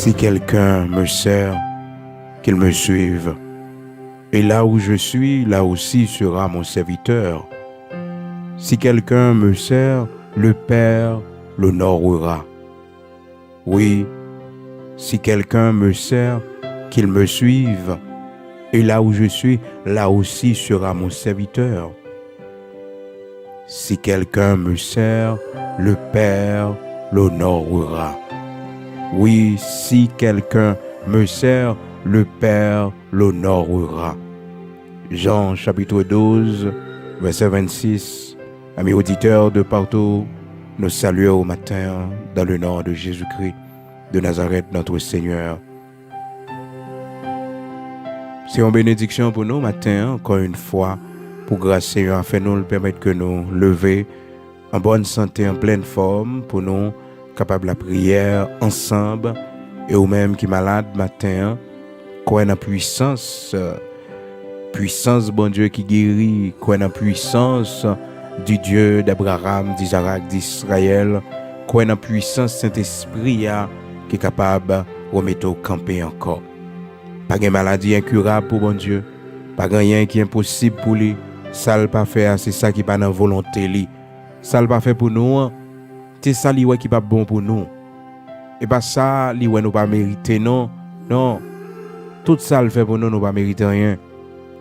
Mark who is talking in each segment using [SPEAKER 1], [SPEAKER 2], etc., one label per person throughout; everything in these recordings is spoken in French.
[SPEAKER 1] Si quelqu'un me sert, qu'il me suive. Et là où je suis, là aussi sera mon serviteur. Si quelqu'un me sert, le Père l'honorera. Oui, si quelqu'un me sert, qu'il me suive. Et là où je suis, là aussi sera mon serviteur. Si quelqu'un me sert, le Père l'honorera. Oui, si quelqu'un me sert, le Père l'honorera. Jean chapitre 12, verset 26. Amis auditeurs de partout, nous saluons au matin dans le nom de Jésus-Christ de Nazareth, notre Seigneur. C'est une bénédiction pour nous matin, encore une fois, pour grâce Seigneur, afin de nous permettre que nous lever en bonne santé, en pleine forme, pour nous capables de la prière ensemble, et ou même qui malade matin, quoi en puissance, puissance bon Dieu qui guérit, quoi en puissance du Dieu d'Abraham, d'Isaac, d'Israël, quoi en puissance Saint-Esprit qui est capable de remettre au camper encore. Pas de maladie incurable pour bon Dieu, pas rien qui est impossible pour lui. Ça le pas faire, c'est ça qui pas dans volonté lui. Ça le pas fait pour nous, c'est ça li qui pas bon pour nous. Et pas ça li nous pas mériter non. Non. Tout ça le fait pour nous pas mériter rien.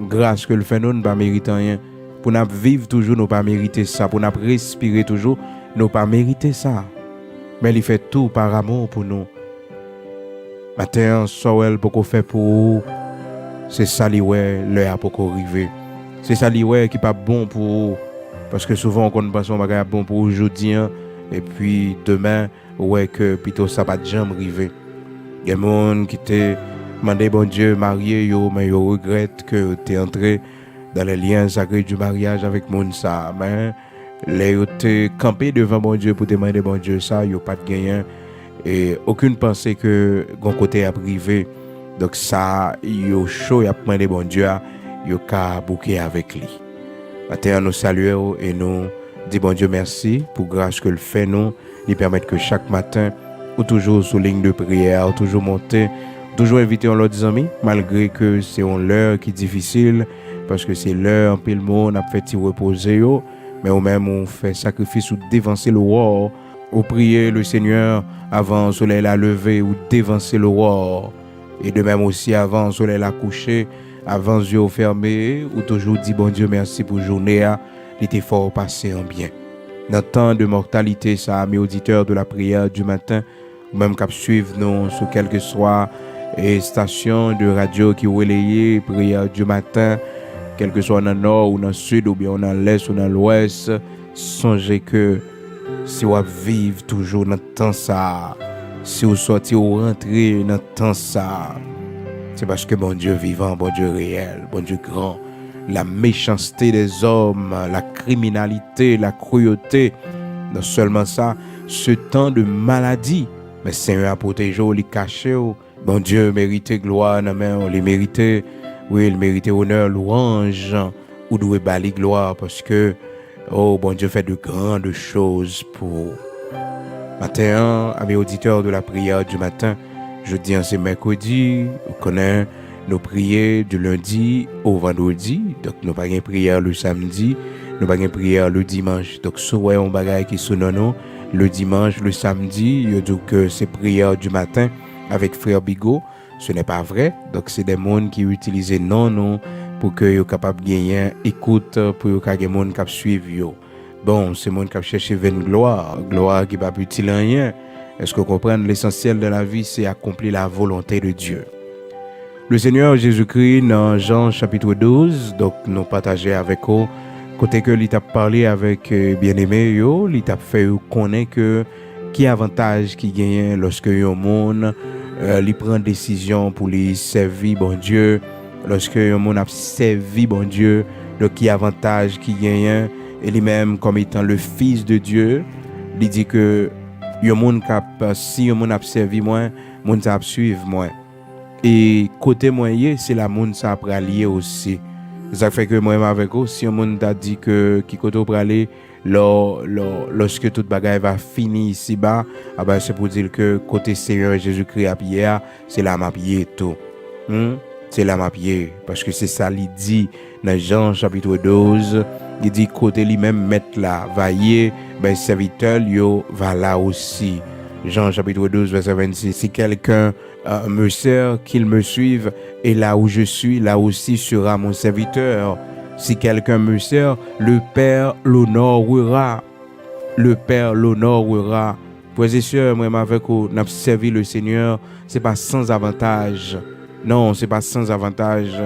[SPEAKER 1] Grâce que le fait nous pas mériter rien. Pour nous vivre toujours nous pas mériter ça, pour nous respirer toujours nous pas mériter ça. Mais il fait tout par amour pour nous. Matin, soel beaucoup fait pour vous. C'est ça li l'heure pour arriver. C'est ça li qui pas bon pour vous. Parce que souvent on pense qu'on va bon pour aujourd'hui et puis demain que plutôt ça pas jamais arriver. Il y a des gens qui te demandé bon Dieu marié yo mais yo regrette que tu es entré dans les liens sacrés du mariage avec moun ça mais les yo te campé devant bon Dieu pour demander bon Dieu ça yo pas de gain et aucune pensée que gon côté à privé. Donc ça yo chaud y a demander bon Dieu yo ka bouquer avec lui. Matin nous saluons et nous dis bon Dieu merci pour grâce que le fait nous lui permettre que chaque matin ou toujours sous ligne de prière, ou toujours monter, toujours inviter l'autre amis malgré que c'est une l'heure qui est difficile parce que c'est l'heure puis le monde a fait reposer yo, mais au même on fait sacrifice ou dévancer le roi ou prier le Seigneur avant le soleil à lever ou dévancer le roi et de même aussi avant le soleil à coucher, avant les yeux fermés ou toujours dit bon Dieu merci pour journée il était fort passé en bien. Dans le temps de mortalité, ça, mes auditeurs de la prière du matin, ou même qui suivent nous sur quelle que soit station de radio qui relayent prière du matin, quel que soit dans le nord ou dans le sud, ou bien dans l'est ou dans l'ouest, songez que si vous vivez toujours dans le temps ça, si vous sortez ou rentrez dans le temps ça, c'est parce que bon Dieu vivant, bon Dieu réel, bon Dieu grand. La méchanceté des hommes, la criminalité, la cruauté. Non seulement ça, ce temps de maladie, mais Seigneur a protégé, il caché. Bon Dieu mérite gloire, on les mérite, oui, il mérite honneur, louange, ou doit bali gloire parce que, oh, bon Dieu fait de grandes choses pour matin, à mes auditeurs de la prière du matin, je dis c'est mercredi, vous connaissez. Nous prions du lundi au vendredi, donc nous pas de prière le samedi, nous pas de prière le dimanche. Donc souvent on bagaille qui sous nous le dimanche, le samedi, je dis que c'est prière du matin avec frère Bigot, ce n'est pas vrai. Donc c'est des gens qui utilisent non pour que soient capables de gagner écoute pour que les gens qui suivent yo. Bon, c'est monde qui cherche vaine gloire qui pas utile rien. Est-ce que vous comprenez l'essentiel de la vie c'est accomplir la volonté de Dieu. Le Seigneur Jésus-Christ dans Jean chapitre 12, donc nous partageons avec vous, côté que il t'a parlé avec bien-aimé yo, il t'a fait connaître que qui avantage qui gagne lorsque un monde il prend décision pour lui servir bon Dieu, lorsque un monde a servi bon Dieu, donc qui avantage qui gagne et lui-même comme étant le fils de Dieu, il dit que un monde si un monde a servi moi, monde a suivre moi. Et côté moyen, c'est la monde ça après allié aussi. Ça fait que moi avec vous, si un monde t'a dit que qui côté pour aller lorsque toute bagaille va finir ici-bas, ah ben, c'est pour dire que côté Seigneur Jésus-Christ à Pierre, c'est là m'a pied tout. C'est là m'a pied. Parce que c'est ça qu'il dit dans Jean chapitre 12. Il dit côté lui-même mettre là, vailler, ben serviteur, yo va là aussi. Jean chapitre 12, verset 26. Si quelqu'un me sert, qu'il me suive, et là où je suis, là aussi sera mon serviteur. Si quelqu'un me sert, le Père l'honorera. Le Père l'honorera. Frères et sœurs, moi avec vous, n'a servi le Seigneur, c'est pas sans avantage. Non, c'est pas sans avantage.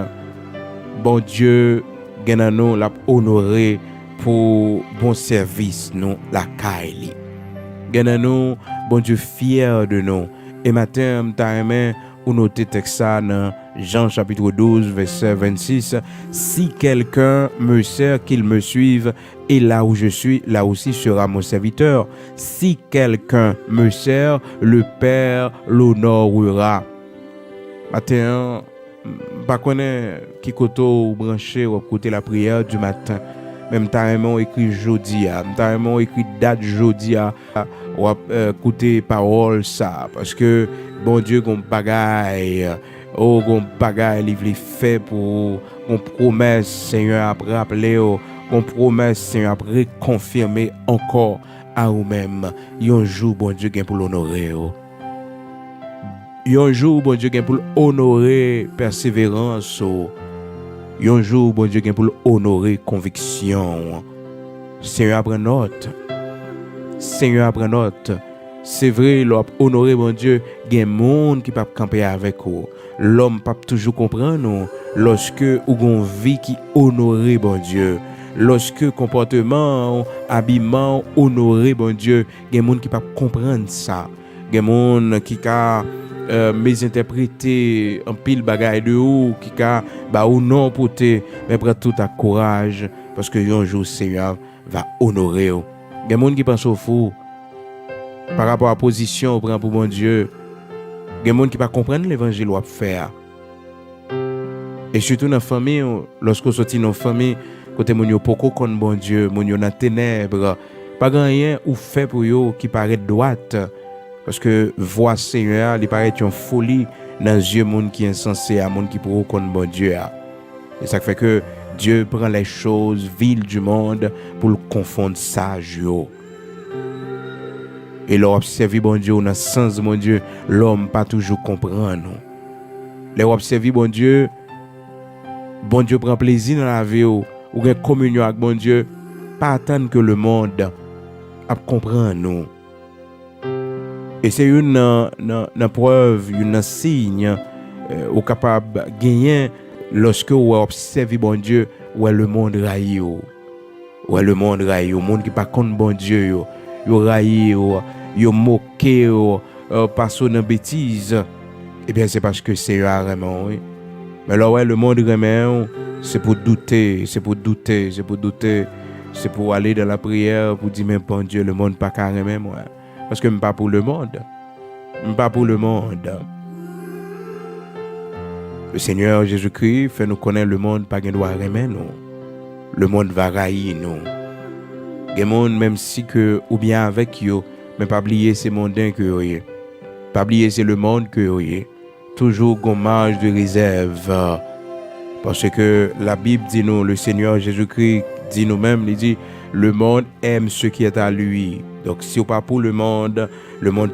[SPEAKER 1] Bon Dieu, nous l'a honoré pour bon service nous la caille. Nous, bon Dieu fier de nous. Et matin, m'ta aimé ou noter texte ça dans Jean chapitre 12 verset 26. Si quelqu'un me sert, qu'il me suive, et là où je suis, là aussi sera mon serviteur. Si quelqu'un me sert, le Père l'honorera. Matin, pas connaît qui koto ou branché ou côté la prière du matin. Même carrément écrit jeudi, carrément écrit date jeudi ou écouter parole ça parce que bon Dieu gon bagaille gon bagaille il fait pour on promesse Seigneur après rappeler on promesse Seigneur après confirmer encore à vous même un jour bon Dieu gain pour l'honorer. Un jour, bon Dieu, pour honorer persévérance. Un jour, bon Dieu, pour honorer conviction. Seigneur, apprend note. Seigneur, apprend note. C'est vrai, l'homme honorer, bon Dieu, il y a un monde qui peut camper avec vous. L'homme peut toujours comprendre lorsque vous avez une vie qui honore, bon Dieu. Lorsque comportement, habillement, honoré, bon Dieu, il y a un monde qui peut comprendre ça. Il y a un monde qui a mésinterpréter un pile bagaille de ou qui ka ba ou non porter mais prend tout à courage parce que un jour Seigneur va honorer. Il y a monde qui pense au fou par rapport à la position prend pour bon Dieu. Il y a monde qui pas comprendre l'évangile ou faire. Et surtout dans la famille lorsque sorti dans la famille côté mon yo poko kon bon Dieu, mon yo dans ténèbres, pas rien ou fait pour yo qui paraît droite. Parce que voir Seigneur, il paraît une folie dans les yeux de monde qui est insensé, à monde qui pourrait connaître bon Dieu. Et ça fait que Dieu prend les choses viles du monde pour le confondre sage. Et l'on observe bon Dieu dans le sens de bon Dieu, l'homme pas toujours comprendre. L'on observe bon Dieu prend plaisir dans la vie ou une communion avec bon Dieu, pas attendre que le monde comprenne nous. Et c'est une preuve, une signe ou capable de gagner lorsque vous observez bon Dieu où est le monde raillé. Où est le monde raillé, le monde qui pas contre bon Dieu, yo raillé, yo moqué, passe dans bêtise. Eh bien c'est parce que c'est vraiment oui. Mais là ouais le monde vraiment c'est pour douter, c'est pour aller dans la prière pour dire mais bon Dieu le monde pas carrément moi. Parce que je ne suis pas pour le monde. Je ne suis pas pour le monde. Le Seigneur Jésus-Christ fait nous connaître le monde pas qu'il doit aimer nous. Le monde va railler nous. Le monde même si que ou bien avec eux, mais pas oublier c'est mondain que vous êtes. Pas oublier c'est le monde que vous êtes. Toujours gommage de réserve. Parce que la Bible dit nous, le Seigneur Jésus-Christ dit nous-mêmes, il dit le monde aime ce qui est à lui. Donc si on pas pour le monde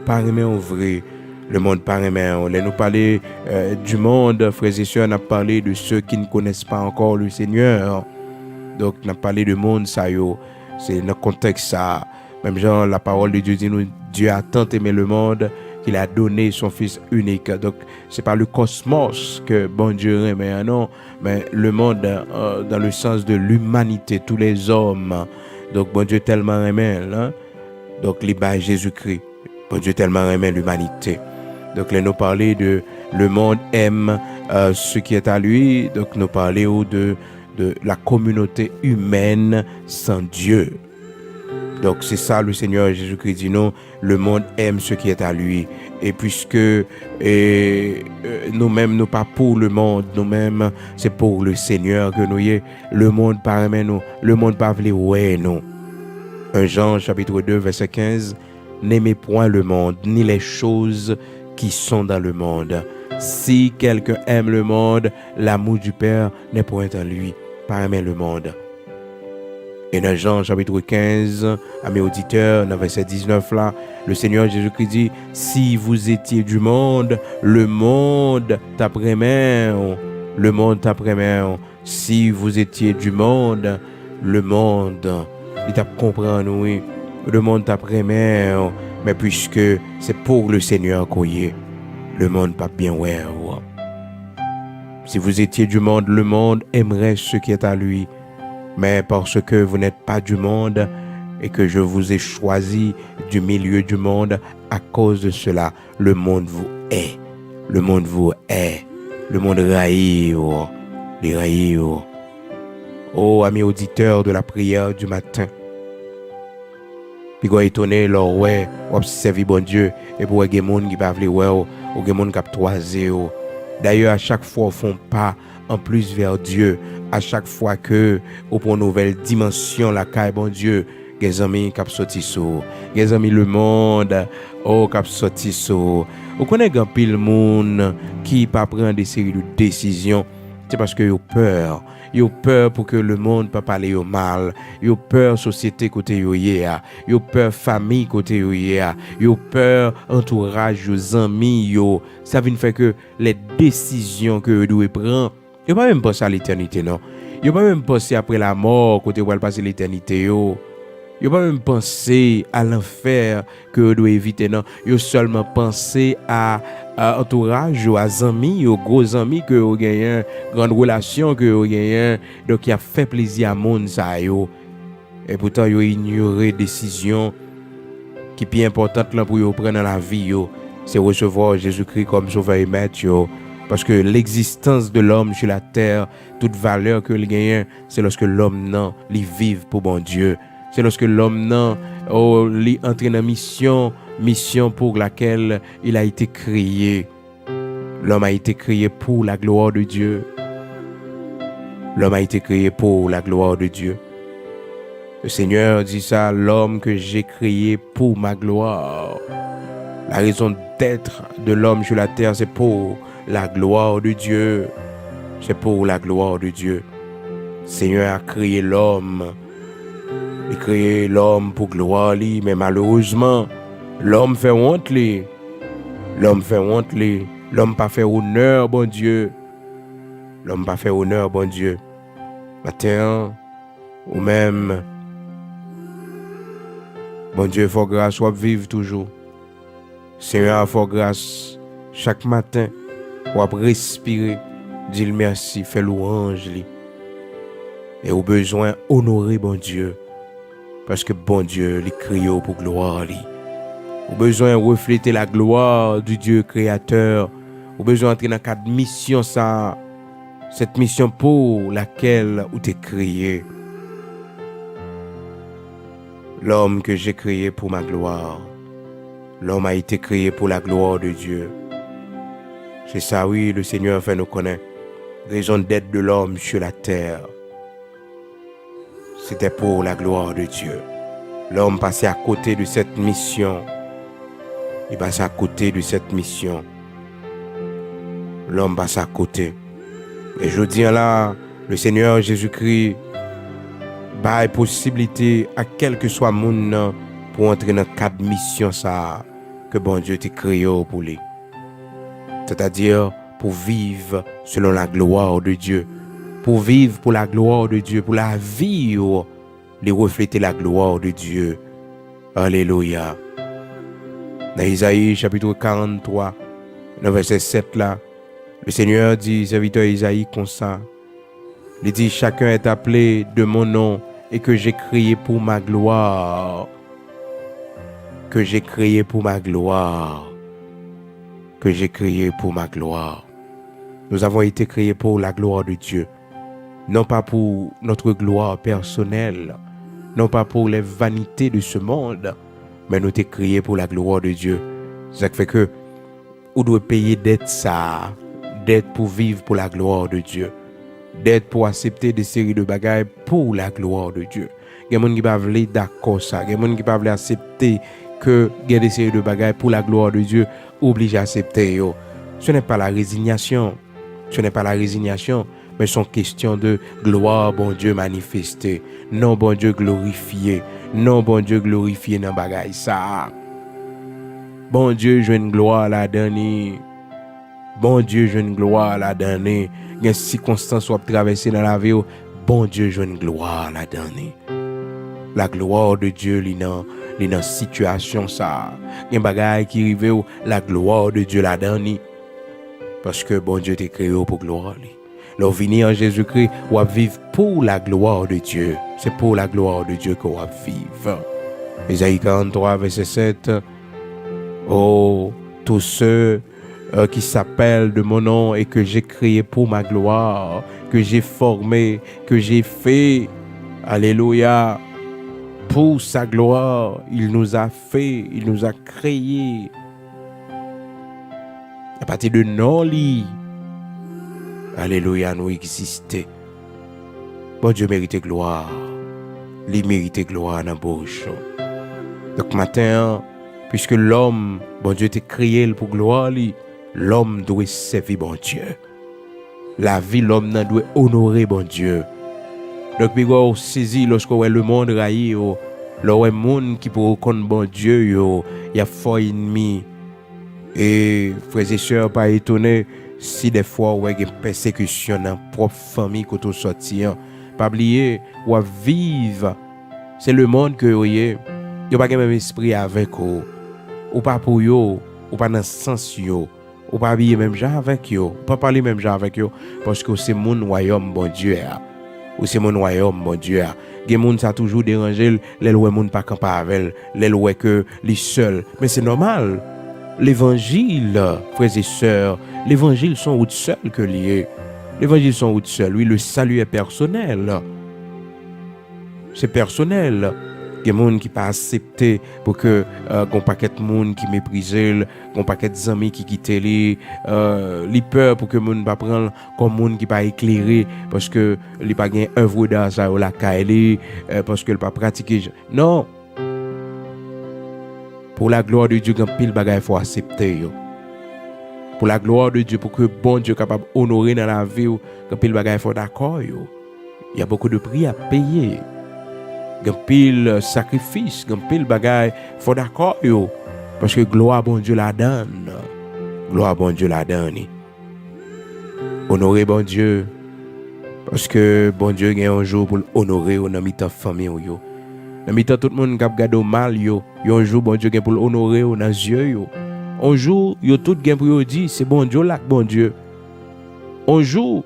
[SPEAKER 1] pas remet au vrai. Le monde pas remet. On nous parler du monde, frères et sœurs, on a parlé de ceux qui ne connaissent pas encore le Seigneur. Donc on a parlé du monde ça yo. C'est dans le contexte ça. Même genre la parole de Dieu dit nous Dieu a tant aimé le monde qu'il a donné son fils unique. Donc c'est pas le cosmos que bon Dieu remet non, mais le monde dans le sens de l'humanité, tous les hommes. Donc bon Dieu tellement aimé hein? Donc les bas Jésus-Christ. Bon Dieu tellement aimé l'humanité. Donc là nous parler de le monde aime ce qui est à lui. Donc nous parler de la communauté humaine sans Dieu. Donc c'est ça le Seigneur Jésus-Christ dit non, le monde aime ce qui est à lui. Et puisque nous-mêmes nous pas pour le monde, nous-mêmes c'est pour le Seigneur que nous y est. Le monde pas aimer nous, le monde pas vle ouais nous. 1 Jean chapitre 2 verset 15, n'aimez point le monde, ni les choses qui sont dans le monde. Si quelqu'un aime le monde, l'amour du Père n'est point en lui. Pas aimer le monde. Et dans Jean chapitre 15, à mes auditeurs, dans verset 19 là, le Seigneur Jésus-Christ dit, si vous étiez du monde, le monde t'apprêtait. Le monde t'apprêtait. Si vous étiez du monde, le monde, il t'a compris, oui. Le monde t'apprêtait. Mais puisque c'est pour le Seigneur qu'on y est, le monde pas bien ouais. Si vous étiez du monde, le monde aimerait ce qui est à lui. Mais parce que vous n'êtes pas du monde et que je vous ai choisi du milieu du monde, à cause de cela, le monde vous hait. Le monde vous hait. Le monde raillit. Les raillit. Oh, amis auditeurs de la prière du matin. Puis quoi étonné, leur ouais, on servi bon Dieu, et pour les gens qui peuvent ouais, ou les gens qui peuvent toiser. D'ailleurs, à chaque fois, on font pas en plus vers Dieu. À chaque fois que, ou pour une nouvelle dimension, la caille, bon Dieu, les amis qui sorti sous, les amis le monde, oh, qui sorti sous. Vous connaissez un pile monde qui pas prendre des séries de décisions, c'est parce que ils ont peur. Ils ont peur pour que le monde ne parle au mal. Ils ont peur société côté yoyea. Ils ont peur famille côté yoyea. Ils ont peur entourage, aux amis. Ça vient faire que les décisions que vous devez prendre, ils ne pas même penser à l'éternité, non. Ils ne pas même penser après la mort, côté où elle passe l'éternité. Ils ne pas même penser à l'enfer que vous devez éviter, non. Ils seulement penser à entourage, aux amis, aux gros amis que vous gagnez, grande relation que vous gagnez, donc qui a fait plaisir à monde ça yo. Et pourtant vous ignoré décision qui est plus importante là pour vous prendre dans la vie yo, c'est recevoir Jésus-Christ comme sauveur et maître yo. Parce que l'existence de l'homme sur la terre, toute valeur que il gagne, c'est lorsque l'homme non, il vive pour bon Dieu. C'est lorsque l'homme non, il entre dans mission pour laquelle il a été créé. L'homme a été créé pour la gloire de Dieu. L'homme a été créé pour la gloire de Dieu. Le Seigneur dit ça, l'homme que j'ai créé pour ma gloire. La raison d'être de l'homme sur la terre, c'est pour la gloire de Dieu. C'est pour la gloire de Dieu. Le Seigneur a créé l'homme. Il a créé l'homme pour gloire, mais malheureusement, l'homme fait honte. L'homme fait honte. L'homme pas fait honneur, bon Dieu. L'homme pas fait honneur, bon Dieu. Matin, ou même, bon Dieu, faut grâce, soit vivre toujours. Seigneur, faut grâce, chaque matin, ou respirer, dire merci, faire louange. Et au besoin, honorer, bon Dieu. Parce que bon Dieu, il crie pour gloire. Au besoin, refléter la gloire du Dieu créateur. Au besoin d'entrer dans cette mission, ça. Cette mission pour laquelle vous t'es créé. L'homme que j'ai créé pour ma gloire. L'homme a été créé pour la gloire de Dieu. C'est ça, oui, le Seigneur fait nous connaître. Raison d'être de l'homme sur la terre. C'était pour la gloire de Dieu. L'homme passait à côté de cette mission. Il passait à côté de cette mission. L'homme passe à côté. Et je dis là, le Seigneur Jésus-Christ a possibilité à quel que soit monde pour entrer dans cette mission ça que bon Dieu t'a créé pour lui. C'est-à-dire pour vivre selon la gloire de Dieu. Pour vivre pour la gloire de Dieu, pour la vie, de refléter la gloire de Dieu. Alléluia. Dans Isaïe chapitre 43, dans verset 7 là, le Seigneur dit, serviteur Isaïe comme ça, il dit, chacun est appelé de mon nom et que j'ai créé pour ma gloire. Que j'ai créé pour ma gloire. Que j'ai créé pour ma gloire. Nous avons été créés pour la gloire de Dieu. Non pas pour notre gloire personnelle, non pas pour les vanités de ce monde, mais nous t'es créés pour la gloire de Dieu. Ça fait que on doit payer dette ça, dette pour vivre pour la gloire de Dieu, dette pour accepter des séries de bagages pour la gloire de Dieu. Gen moun qui pas vle d'accord ça, gen moun qui pas vle accepter que gen des séries de bagages pour la gloire de Dieu obligé à accepter yo. Ce n'est pas la résignation. Ce n'est pas la résignation, mais son question de gloire, bon Dieu manifesté. Non, bon Dieu glorifié. Non, bon Dieu glorifié dans bagaille ça. Bon Dieu, je une gloire la dernière. Bon Dieu, je une gloire la dernière. Il y a une circonstance ou traverser dans la vie. Bon Dieu, je une gloire la dernière. La gloire de Dieu, li dans situation ça. Il y a un bagaille qui arrive, la gloire de Dieu la dernière. Parce que bon Dieu t'a créé pour gloire. L'on vient en Jésus-Christ, on va vivre pour la gloire de Dieu. C'est pour la gloire de Dieu qu'on va vivre. Ésaïe 43, verset 7. Oh, tous ceux qui s'appellent de mon nom et que j'ai créé pour ma gloire, que j'ai formé, que j'ai fait, alléluia, pour sa gloire, il nous a fait, il nous a créé. À partir de non-lit, alléluia, nous existons. Bon Dieu mérite gloire. Il mérite gloire dans la bouche. Donc matin, puisque l'homme, bon Dieu t'a créé pour gloire, l'homme doit servir bon Dieu. La vie, l'homme doit honorer bon Dieu. Donc, puis on saisit lorsque le monde raille, le monde qui peut reconnaître bon Dieu, il y a fort ennemi. Et frères et sœurs, pas étonnés si des fois il y a une persécution dans la propre famille quand on sortit. Pas oublier, ou vivre, c'est le monde que vous avez. Il n'y a pas le même esprit avec vous. Ou pas pour vous, ou pas dans le sens vous. Ou pas habiller même gens avec vous. Ou pas parler même gens avec vous. Parce que c'est mon royaume, bon Dieu. Ou c'est mon royaume, mon Dieu. Les gens ça toujours dérangé, les lois moun pas camper avec, les lois que les seuls. Mais c'est normal. L'évangile, frères et sœurs, l'évangile sont où seul que lié. L'évangile sont où seul. Oui, le salut est personnel. C'est personnel. Il y a des gens qui ne pas accepté pour que un paquet de monde qui méprisent, un paquet d'amis qui quittent les peur pour que les gens ne pas prendre comme monde qui pas éclairé parce que les pas gain œuvre dans ça ou la caille parce que le pas pratiquer. Non. Pour la gloire de Dieu, quand pile bagaille faut accepter yo. Pour la gloire de Dieu, pour que bon Dieu capable honorer dans la vie, quand pile bagaille faut d'accord yo. Il y a beaucoup de prix à payer. Gan pile sacrifice, gan pile bagaille, faut d'accord yo. Parce que gloire bon Dieu la donne. Gloire bon Dieu la donne. Honorer bon Dieu. Parce que bon Dieu gagne un jour pour honorer dans mi-temps famille yo. Dans mi-temps tout le monde qui regarde mal yo. Un jour bon Dieu gagne pour honorer dans yeux yo. Un jour yo tout gagne pour dire c'est bon Dieu là bon Dieu. Un jour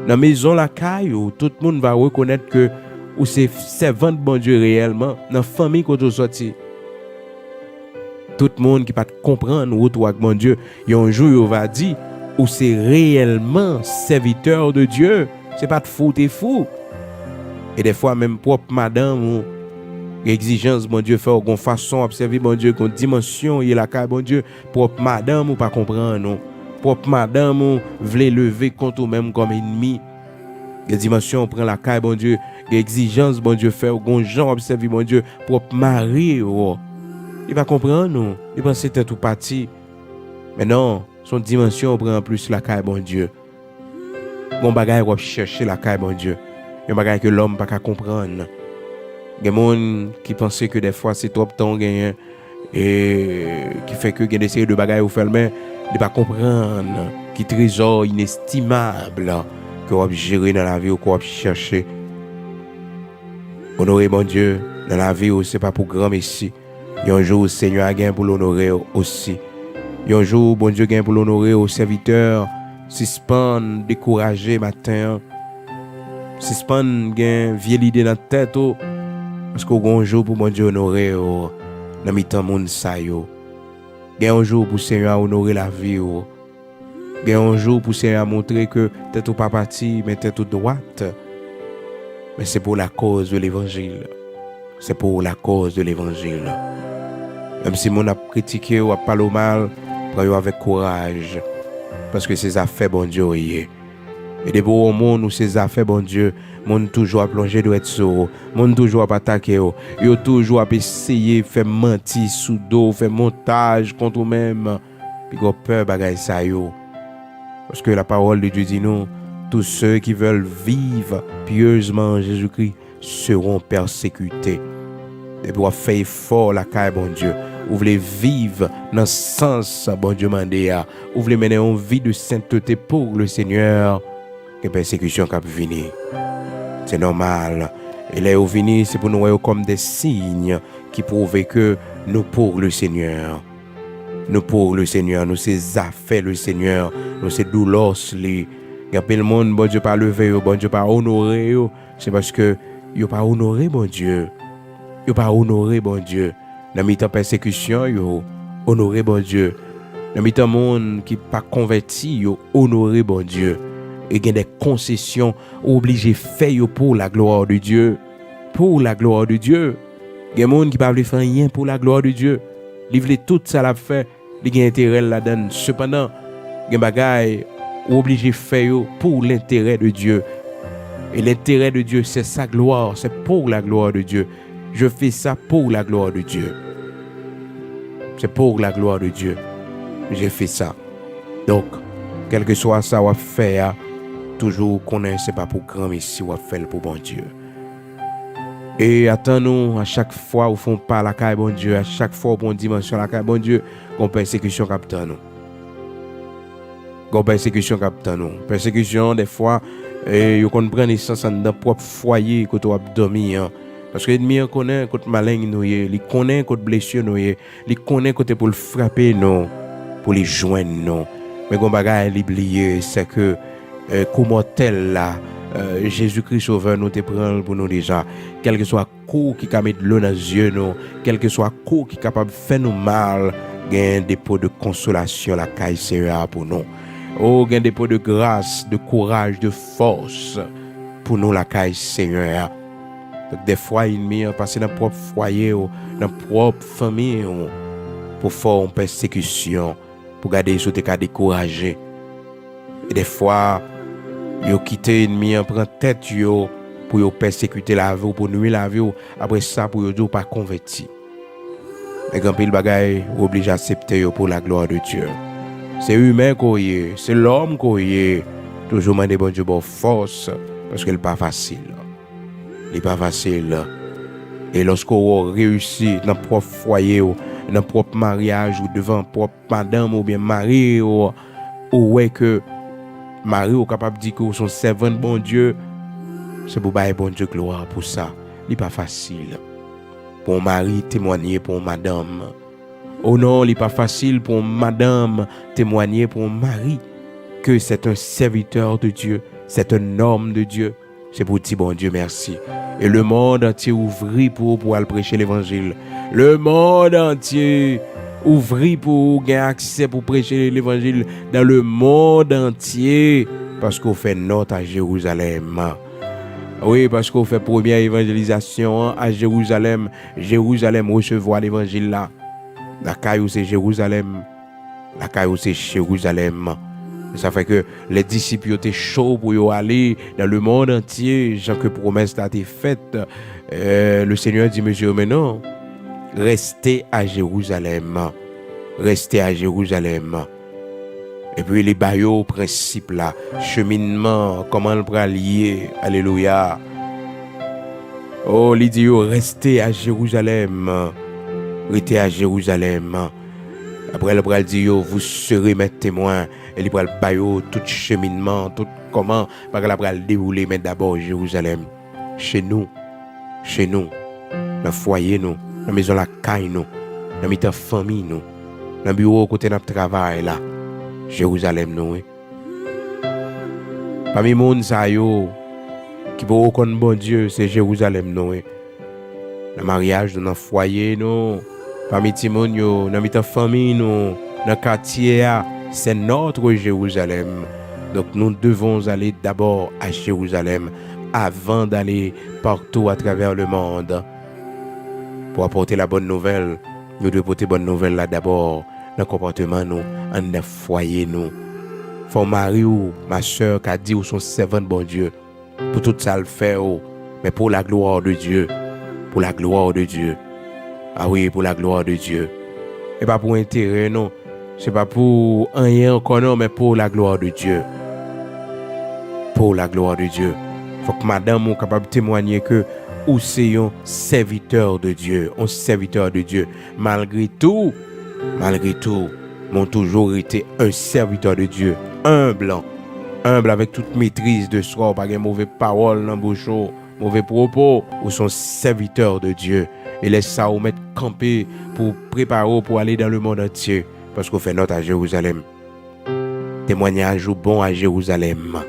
[SPEAKER 1] dans maison la caille tout le monde va reconnaître que ou c'est servant de bon Dieu réellement dans famille quand on sorti. Tout le monde qui pas comprendre ou toi bon Dieu, un jour il va dire ou c'est réellement serviteur de Dieu, c'est pas de fou t'es fou. Et des fois même propre madame ou exigence bon Dieu fait une façon observer bon Dieu une dimension il la caille bon Dieu propre madame ou pas comprendre non. Propre madame ou veut lever contre même comme ennemi. Les dimensions prend la caille bon Dieu, les exigences bon Dieu fait gon gens observer bon Dieu propre mari il va comprendre non, il pense c'était tout parti. Mais non, son dimension prend plus la caille bon Dieu. Bon bagaille va chercher la caille bon Dieu. Un bagaille que l'homme pas comprendre. Des gens qui pensaient que des fois c'est trop temps gagné et qui fait que des séries de bagailles au fait mais de pas comprendre qui trésor inestimable que vous gérer dans la vie ou qu'on chercher. Honorer mon Dieu dans la vie c'est pas pour grand messie. Il y a un jour le Seigneur a gagné pour l'honorer aussi. Il y a un jour bon Dieu gagne pour l'honorer aux serviteurs. Suspend découragé matin. Suspend gagne vieille idée dans tête parce qu'au un jour pour mon Dieu honorer dans mi-temps monde ça yo. Gagne un jour pour Seigneur honorer la vie gagne un jour pour Seigneur montrer que tête pas parti mais tête droite. Mais c'est pour la cause de l'évangile. C'est pour la cause de l'évangile. Même si mon a critiqué ou a parlé mal, prenez avec courage parce que c'est affaire bon Dieu. Et des beaux monde où ces affaires, bon Dieu, monde toujours à plonger doit être sur, monde toujours à attaquer, yo toujours à essayer faire mentir sous dos, faire montage contre eux-mêmes. Puis qu'on peur bagay ça yo. Parce que la parole de Dieu dit nous, tous ceux qui veulent vivre pieusement en Jésus-Christ seront persécutés. Et pour faire fort la caille, bon Dieu. Vous voulez vivre dans le sens, bon Dieu, mandé. Vous voulez mener une vie de sainteté pour le Seigneur. Que persécution qui venir. C'est normal. Et là, vous venez, c'est pour nous voir comme des signes qui prouvent que nous pour le Seigneur. Nous pour le Seigneur, nous c'est affaires le Seigneur, nous c'est douleurs li. Gapé le monde, bon Dieu pas levé, bon Dieu pas honoré, c'est parce que yo pas honoré bon Dieu. Yo pas honoré bon Dieu. Dans mi-temps persécution, yo honoré bon Dieu. Dans mi-temps monde qui pas converti, yo honoré bon Dieu. Et il y a des concessions obligées faire pour la gloire de Dieu. Pour la gloire de Dieu. Il y a des gens qui ne peuvent faire rien pour la gloire de Dieu. Ils veulent tout ça la faire. Il y a intérêt là-dedans. Cependant, il y a des bagailles obligées faire pour l'intérêt de Dieu. Et l'intérêt de Dieu, c'est sa gloire. C'est pour la gloire de Dieu. Je fais ça pour la gloire de Dieu. C'est pour la gloire de Dieu. J'ai fait ça. Donc, quel que soit ça, on va faire. Toujours connaître, c'est pas pour grand, mais si on fait pour bon Dieu. Et attends-nous, à chaque fois, où font pas la caille, bon Dieu, à chaque fois, bon dimension, la caille, bon Dieu, qu'on persécution captant nous. Qu'on persécution captant nous. Persécution, des fois, vous comprenez naissance dans notre propre foyer, quand on a dormi. Parce que l'ennemi connaît contre malin, il connaît contre blessure, il connaît contre pour le frapper, non, pour les joindre, non. Mais qu'on bagaille l'oublier, c'est que, comment tel là, Jésus-Christ sauveur nous te prend pour nous déjà. Quel que soit coup qui a mis de l'eau dans les yeux, nous, quel que soit coup qui est capable de faire nous mal, il y a un dépôt de consolation, la caille sera pour nous. Oh, il y a un dépôt de grâce, de courage, de force pour nous, la caille Seigneur. Donc, des fois, il m'y passé dans notre propre foyer, dans notre propre famille, pour faire une persécution, pour garder ce qui est découragé. Et des fois, yo quitté ennemi en prend tête yo pour yo persécuter la vie, pour nuire la vie, après ça pour yo dire pas converti. Mais quand pile bagaille obligé à accepter yo pour la gloire de Dieu. C'est humain qu'on y est, c'est l'homme qu'on y est. Toujours demander bon Dieu bonne force parce que c'est pas facile. Il pas facile. Et lorsqu'on réussit dans propre foyer, dans propre mariage ou devant propre madame ou bien mari ou ouais que Marie est capable de dire que son servant bon Dieu, c'est pour bailler bon Dieu gloire pour ça. Il n'est pas facile. Pour un mari témoigner pour madame. Oh non, il n'est pas facile pour madame témoigner pour un mari que c'est un serviteur de Dieu, c'est un homme de Dieu. C'est pour dire bon Dieu merci. Et le monde entier ouvrit pour aller prêcher l'évangile. Le monde entier ouvrir pour gagner accès pour prêcher l'évangile dans le monde entier parce qu'on fait note à Jérusalem. Oui, parce qu'on fait première évangélisation à Jérusalem. Jérusalem recevoir l'évangile là. La caillou c'est Jérusalem. La caillou c'est Jérusalem. Ça fait que les disciples étaient chauds pour aller dans le monde entier. Jean que promesse a été faite. Le Seigneur dit monsieur mais non. Restez à Jérusalem. Restez à Jérusalem. Et puis les baillots principes là, cheminement, comment on peut lier. Alléluia. Oh, il dit restez à Jérusalem. Restez à Jérusalem. Après le bras dit vous serez mes témoins. Et il bras baillot tout cheminement, tout comment parce que la bras dérouler mais d'abord Jérusalem. Chez nous, dans le foyer nous. Dans la maison la caille nous, dans la famille nous, dans le bureau côté de notre travail là, Jérusalem nous. Parmi les gens qui peuvent reconnaître bon Dieu, c'est Jérusalem nous. Le mariage dans notre foyer nous, parmi les gens dans notre famille nous, dans le quartier c'est notre Jérusalem. Donc nous devons aller d'abord à Jérusalem avant d'aller partout à travers le monde. Pour apporter la bonne nouvelle, nous devons apporter la bonne nouvelle là d'abord dans le comportement nous, dans le foyer nous. Faut mari ou ma soeur qui a dit ou son servant bon Dieu. Pour tout ça le faire, mais pour la gloire de Dieu. Pour la gloire de Dieu. Ah oui, pour la gloire de Dieu. Et pas pour intérêt, non. C'est pas pour rien encore, non, mais pour la gloire de Dieu. Pour la gloire de Dieu. Faut que madame soit capable de témoigner que ou c'est un serviteur de Dieu, un serviteur de Dieu. Malgré tout, m'ont toujours été un serviteur de Dieu, humble avec toute maîtrise de soi, pas de mauvaise parole dans bouche, mauvais propos, ou son serviteur de Dieu. Et laisse ça ou mettre camper pour préparer pour aller dans le monde entier, parce qu'on fait notre à Jérusalem. Témoignage ou bon à Jérusalem.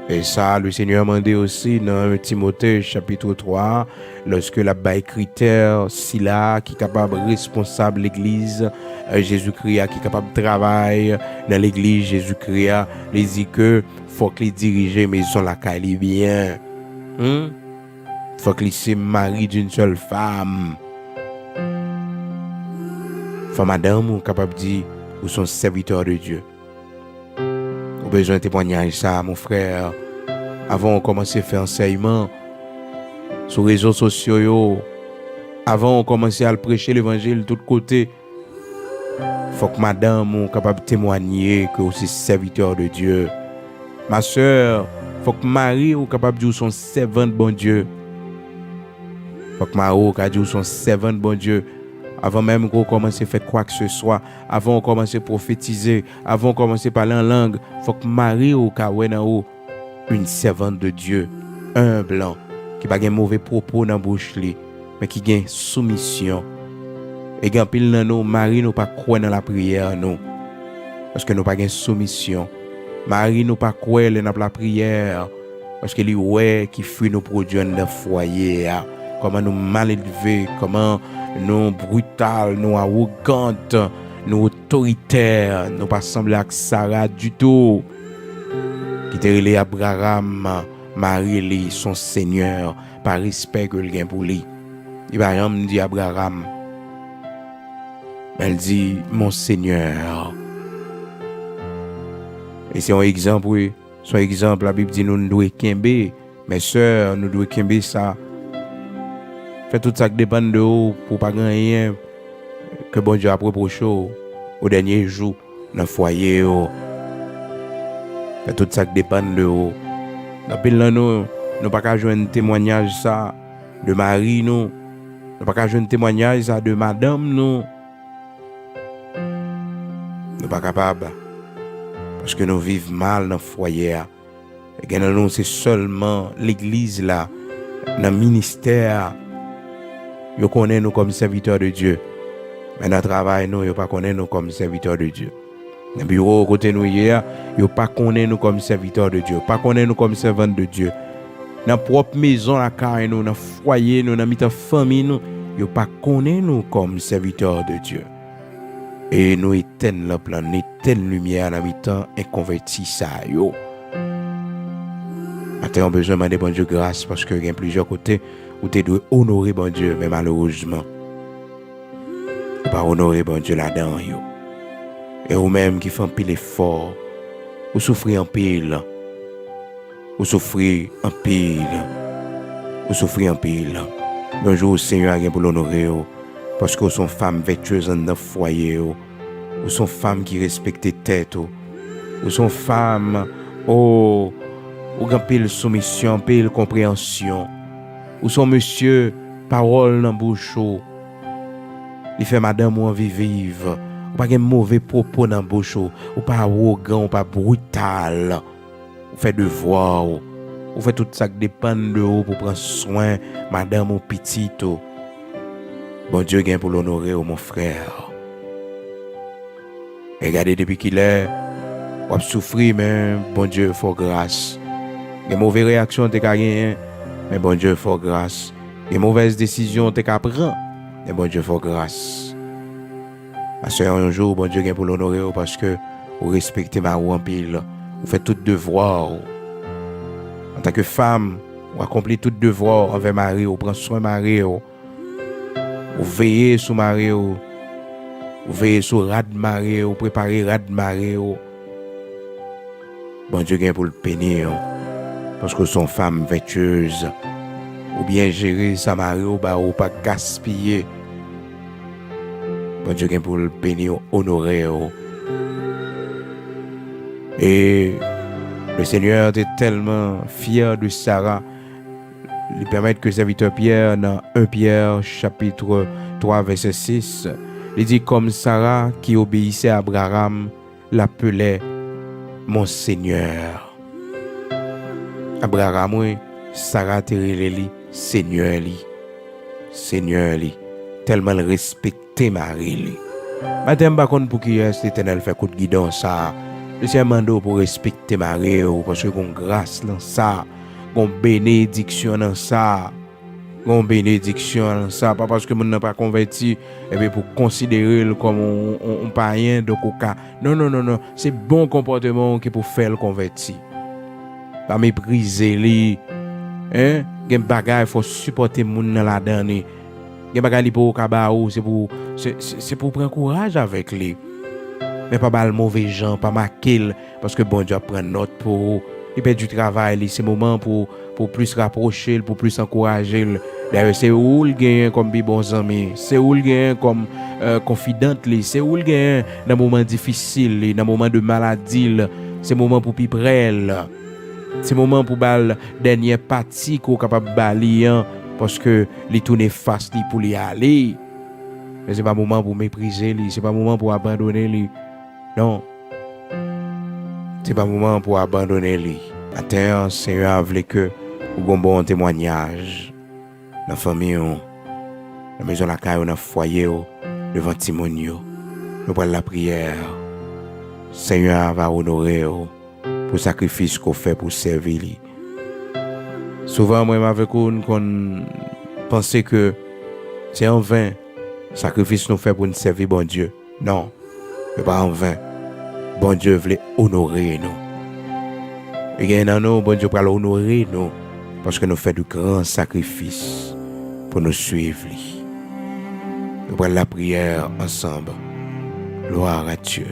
[SPEAKER 1] Et ça, le Seigneur m'a dit aussi dans 1 Timothée chapitre 3, lorsque la bail critère, si là, qui est capable responsable l'église, Jésus-Christ, qui est capable de travailler dans l'église, Jésus-Christ, les dit que faut que les diriger maison la caille bien. Faut que les mari d'une seule femme. Faut madame ou capable de dire, ou son serviteur de Dieu. Ou besoin de témoignage ça, mon frère. Avant de commencer à faire enseignement sur les réseaux sociaux, avant de commencer à prêcher l'évangile de tous côtés, faut que madame soit capable de témoigner que c'est serviteur de Dieu. Ma soeur, faut que Marie soit capable de dire son servant bon Dieu. Faut que Marie soit capable de dire son servant bon Dieu. Avant même qu'on commence à faire quoi que ce soit, avant qu'on commence à prophétiser, avant qu'on commence à parler en langue, faut que Marie ou Kawenao, une servante de Dieu, humble, qui n'a pas de mauvais propos dans la bouche, mais qui a une soumission. Et quand pile dans nous, Marie nous pas croire dans la prière, nous. Parce que nous pas de soumission. Marie nous pas croire dans la prière. Parce que lui, ouais, qui fuit nos produits dans le foyer. Comment nous mal élevés, comment nous brutales, nous arrogantes, nous autoritaires, nous pas sembler à Sarah du tout. Qui te relève Abraham, Marie, son Seigneur, par respect que le pour lui. Abraham dit Abraham, elle dit mon Seigneur. Et c'est un exemple, oui. C'est un exemple, la Bible dit nous devons kembe, mes sœurs, nous devons kembe ça. Fait tout ça qui dépend de vous pour pas gagner que bon Dieu a reproché au dernier jour dans le foyer. Fait tout ça qui dépend de vous. D'après nous, nous pas qu'à jouer un témoignage ça de Marie nous. Nous pas qu'à jouer un témoignage ça de madame nous. Nous pas capable parce que nous vivons mal dans le foyer. Et nous c'est seulement l'église là, dans le ministère. Yo connaît nous comme serviteurs de Dieu. Mais dans le travail, nous, yo pas connaît nous comme serviteurs de Dieu. Dans le bureau, côté nous hier, yo pas connaît nous comme serviteurs de Dieu. Pas connaît nous comme servants de Dieu. Dans la propre maison, la carrière, nous, dans le foyer, nous, dans la famille, nous, yo pas connaît nous comme serviteurs de Dieu. Et nous éteignons le plan, nous éteignons la lumière dans le temps et convertis ça, yo. Maintenant, on a besoin de demander bon Dieu grâce parce qu'il y a plusieurs côtés où tu dois honorer bon Dieu, mais malheureusement, tu pas honorer bon Dieu là-dedans. Et vous-même qui font un pile effort, vous souffrez en pile. Vous souffrez en pile. Vous souffrez en pile. Bonjour, Seigneur, pour l'honorer, parce que vous sont femmes vertueuses dans le foyer. Vous sont femmes qui respectent tête. Vous sont femmes, vous avez pile soumission, pile compréhension. Ou son monsieur, parole dans bouche. Il fait madame ou envie vive. Ou pas de mauvais propos dans bouche. Ou pas arrogant, ou pas brutal. Ou fait devoir. Ou fait tout ça qui dépend de vous pour prendre soin madame ou petite. Bon Dieu gagne pour l'honorer, mon frère. Regardez depuis qu'il est, ou a souffrir, mais bon Dieu faut grâce. Les mauvaises réactions t'es gagné. Mais bon Dieu, faut grâce. Les mauvaises décisions, t'es qu'à prendre. Mais bon Dieu, faut grâce. Parce qu'un jour, bon Dieu, vient pour l'honorer parce que vous respectez ma ou en pile. Vous faites tout devoir. En tant que femme, vous accomplissez tout devoir envers Marie. Vous prenez soin de Marie. Vous veillez sur Marie. ou veiller sur raz-de-marée, ou préparer raz-de-marée. Bon Dieu gagne pour le bénir. Parce que son femme vertueuse, ou bien gérer sa mari, ou pas gaspiller. Bon Dieu gagne pour le bénir, honorer. Et le Seigneur était tellement fier de Sarah, lui permettre que serviteur Pierre, dans 1 Pierre chapitre 3 verset 6, il dit comme Sarah qui obéissait à Abraham l'appelait mon Seigneur. Abraham, oui, Sarah te relève Seigneur li. Seigneur li. Tellement le respecter Marie li. Madame par contre pour qui est l'Éternel fait coup de guidon ça. Le Seigneur mando pour respecter Marie parce que qu'on grâce dans ça, qu'on bénédiction dans ça. Gon bénédiction dans ça, pas parce que mon n'a pas converti et bien pour considérer comme un païen de coca. Non, c'est bon comportement qui pour faire le converti. Pas mépriser lui. Hein? Gen bagay faut supporter moun dans la dernière. Gen bagay li pour kabaou, c'est pour prendre courage avec lui. Mais pas mal mauvais gens, pas maquil parce que bon Dieu prend note pour il perd du travail, c'est moment pour plus rapprocher, pour plus encourager. D'ailleurs, c'est où il gagne comme bons amis, c'est où il gagne comme confidente, c'est où il gagne dans moment difficile, dans moment de maladie, c'est moment pour piprel. C'est moment pour bal dernière partie qu'on capable balier parce que les tourner face pour y aller. Mais c'est pas moment pour mépriser, c'est pas moment pour abandonner lui. Non. C'est pas moment pour abandonner lui. Matin, Seigneur voulait que vous bon témoignage dans la famille, dans la maison la caille, dans le foyer, devant Timonio. Nous prenons la prière. Seigneur va honorer pour le sacrifice qu'on fait pour servir lui. Souvent, moi, avec vous, qu'on pense que c'est en vain le sacrifice nous fait pour nous servir bon Dieu. Non, mais pas en vain. Bon Dieu voulait honorer nous. Et bien, nous, bon Dieu va honorer nous parce que nous faisons de grands sacrifices pour nous suivre. Nous prenons la prière ensemble. Gloire à Dieu.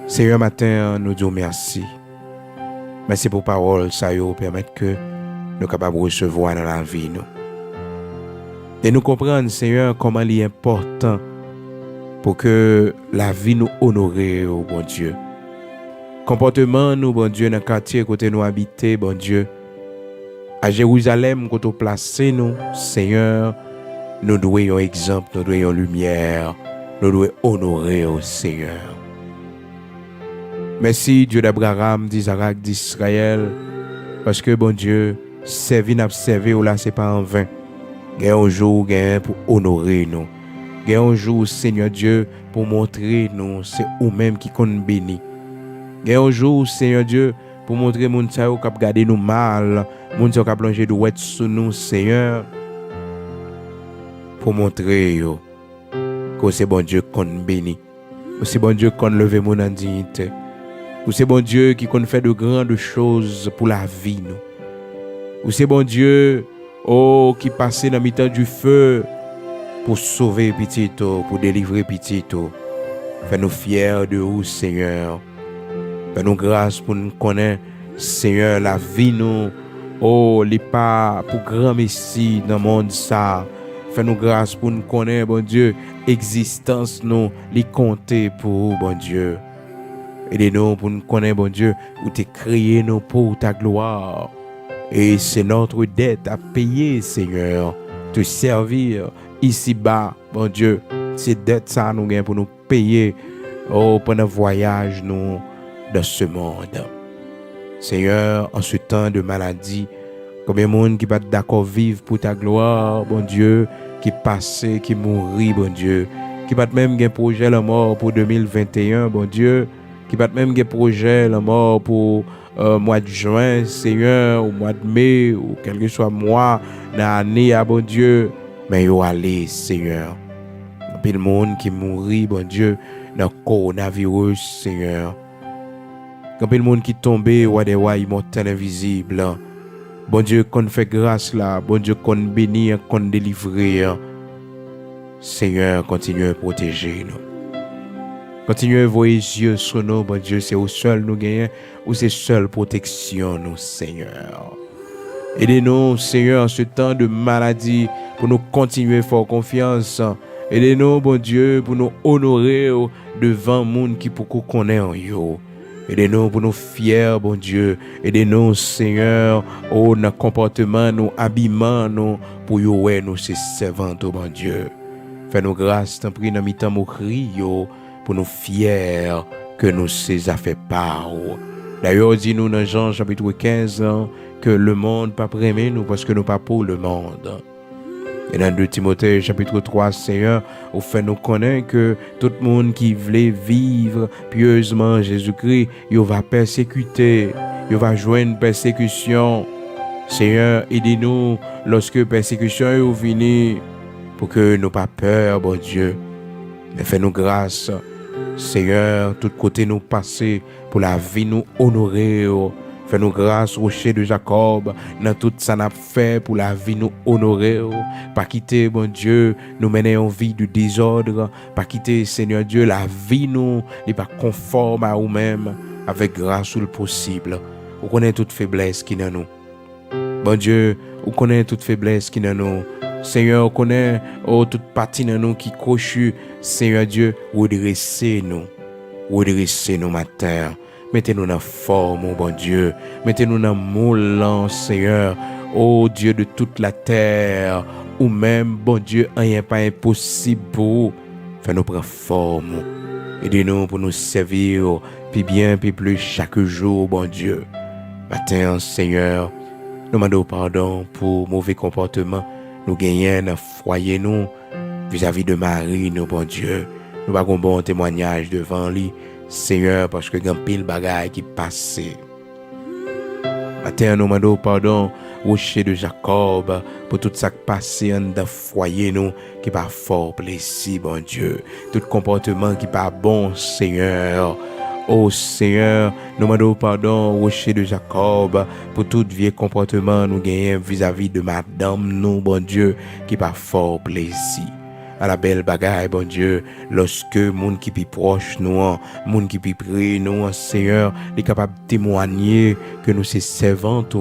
[SPEAKER 1] Seigneur, matin, nous disons merci. Merci pour parole, ça nous permettre que nous sommes capables de recevoir dans la vie. Nous. Et nous comprendre, Seigneur, comment il est important pour que la vie nous honore, oh bon Dieu. Comportement nous, bon Dieu, dans le quartier côté nous habiter, bon Dieu. À Jérusalem, côté placé nous, Seigneur, nous devons un exemple, nous devons une lumière, nous devons honorer au Seigneur. Merci Dieu d'Abraham, d'Isaac, d'Israël, parce que bon Dieu, servir n'a servi ou là c'est pas en vain. Il y a un jour pour honorer nous. Il y a un jour, Seigneur Dieu, pour montrer nous, c'est nous-mêmes qui compte béni. Il y a un jour, Seigneur Dieu, pour montrer moun sa yo k'ap gade nous mal, moun sa yo k'ap plongé de ouet sous nous, Seigneur, pour montrer yo que c'est bon Dieu qu'on béni. C'est bon Dieu qu'on leve mon en dignité. Ou c'est bon Dieu qui qu'on fait de grandes choses pour la vie nous. Ou c'est bon Dieu qui passe dans le temps du feu pour sauver petit pour délivrer petit. Fais-nous fiers de vous, Seigneur. Fais-nous grâce pour nous connaître, Seigneur, la vie nous. Les pas pour grand Messie dans le monde ça. Fais-nous grâce pour nous connaître, bon Dieu, existence nous, les compter pour bon Dieu. Aidez-nous pour nous connaître, bon Dieu, où tu créé nous pour ta gloire. Et c'est notre dette à payer, Seigneur, te servir ici-bas, bon Dieu. C'est dette ça nous gagne pour nous payer pendant le voyage nous dans ce monde. Seigneur, en ce temps de maladie, combien de monde qui va d'accord vivre pour ta gloire, bon Dieu, qui passe, qui mourit, bon Dieu, qui va même un projet la mort pour 2021, bon Dieu, qui va même un projet la mort pour mois de juin, Seigneur, ou mois de mai, ou quel que soit mois, dans l'année, bon Dieu, mais yo allez, Seigneur. Puis le monde qui mourit, bon Dieu, dans le coronavirus, Seigneur. Quand le monde qui tombe, ou des rois immortels invisibles, bon Dieu, qu'on fait grâce là, bon Dieu, qu'on bénit, qu'on délivre. Seigneur, continue à protéger nous. Continue à voir les yeux sur nous, bon Dieu, c'est au seul nous gagnons, ou c'est seule protection nous, Seigneur. Aidez-nous, Seigneur, en ce temps de maladie, pour nous continuer à faire confiance. Aidez-nous, bon Dieu, pour nous honorer devant le monde qui pour qu'on connaît en yo. Aidez-nous pour nous fiers, bon Dieu. Aidez-nous, Seigneur, nos comportements, nos habillements, nous, pour yo ouais, nous, ces servantes, bon Dieu. Fais-nous grâce, t'en prie, dans mi-temps, mon cri, pour nous fiers que nous ces affaires par. D'ailleurs, dis-nous dans Jean chapitre 15 que le monde pas aimer nous parce que nous pas pour le monde. Et dans 2 Timothée chapitre 3, Seigneur, au fait nous connaître que tout le monde qui voulait vivre pieusement Jésus-Christ, il va persécuter, il va joindre persécution. Seigneur, aidez-nous lorsque persécution est venue pour que nous pas peur, bon Dieu. Mais fais-nous grâce, Seigneur, tout côté nous passer pour la vie nous honorer. Fais-nous grâce, rocher de Jacob, dans tout ça n'a fait pour la vie nous honorer. Pas quitter, bon Dieu, nous mener en vie du désordre. Pas quitter, Seigneur Dieu, la vie nous n'est pas conforme à nous-mêmes, avec grâce ou le possible. Vous connaissez toute faiblesse qui est dans nous. Bon Dieu, vous connaissez toute faiblesse qui est dans nous. Seigneur, vous connaissez toute partie dans nous qui cochu. Seigneur Dieu, redressez-nous matin. Mettez-nous dans forme, bon Dieu. Mettez-nous dans moule, Seigneur. Oh Dieu de toute la terre. Ou même, bon Dieu, rien pas impossible pour vous. Fais-nous prendre forme. Aidez-nous pour nous servir, puis bien, puis plus chaque jour, bon Dieu. Matin, Seigneur, nous demandons pardon pour mauvais comportement. Nous gagnons dans foyer, nous, vis-à-vis de Marie, nous, bon Dieu. Nous avons un bon témoignage devant lui. Seigneur, parce que il y a un pile bagaille qui passe. Matin, nous demandons pardon au rocher de Jacob pour tout ça qui passe dans le foyer, nous, qui pas fort plaisir, bon Dieu. Tout comportement qui pas bon, Seigneur. Oh Seigneur, nous demandons pardon au rocher de Jacob pour tout vieux comportement nous gagnons vis-à-vis de madame, nous, bon Dieu, qui pas fort plaisir. À la belle bagaille, bon Dieu, lorsque moun qui plus proche nous, moun qui plus près nous, Seigneur, est capable de témoigner que nous sommes servantes,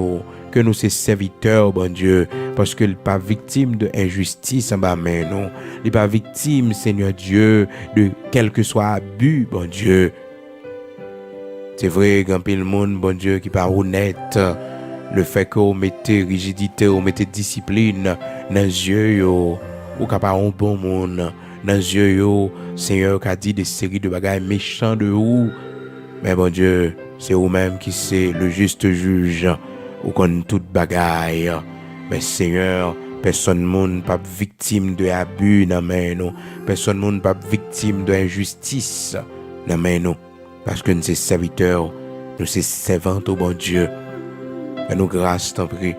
[SPEAKER 1] que nous sommes serviteurs, bon Dieu, parce que n'est pas victime de injustice en bas mais non, n'est pas victime, Seigneur Dieu, de quel que soit abus, bon Dieu. C'est vrai, grand pile monde, bon Dieu, qui pas honnête, le fait qu'on mettez rigidité, on mettez discipline dans les yeux, ou capable un bon monde dans les yeux, Seigneur, qui a dit des séries de bagages méchants de vous. Mais bon Dieu, c'est vous-même qui c'est le juste juge, ou qu'on toute bagaille. Mais Seigneur, personne monde pas victime de abus dans main nous. Personne monde pas victime de injustice dans main nous. Parce que nous sommes serviteurs, nous sommes servantes au bon Dieu. Fais-nous grâce, t'en prie.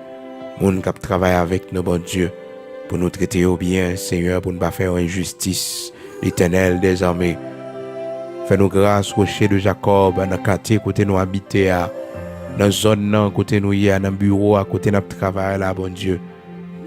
[SPEAKER 1] Monde qui travaille avec nous, bon Dieu. Pour nous traiter au bien, Seigneur, pour ne pas faire injustice, l'Éternel des armées. Fais-nous grâce, rocher de Jacob, dans le quartier côté nous habiter, dans la zone côté nous y dans le bureau, à côté notre travail là, bon Dieu.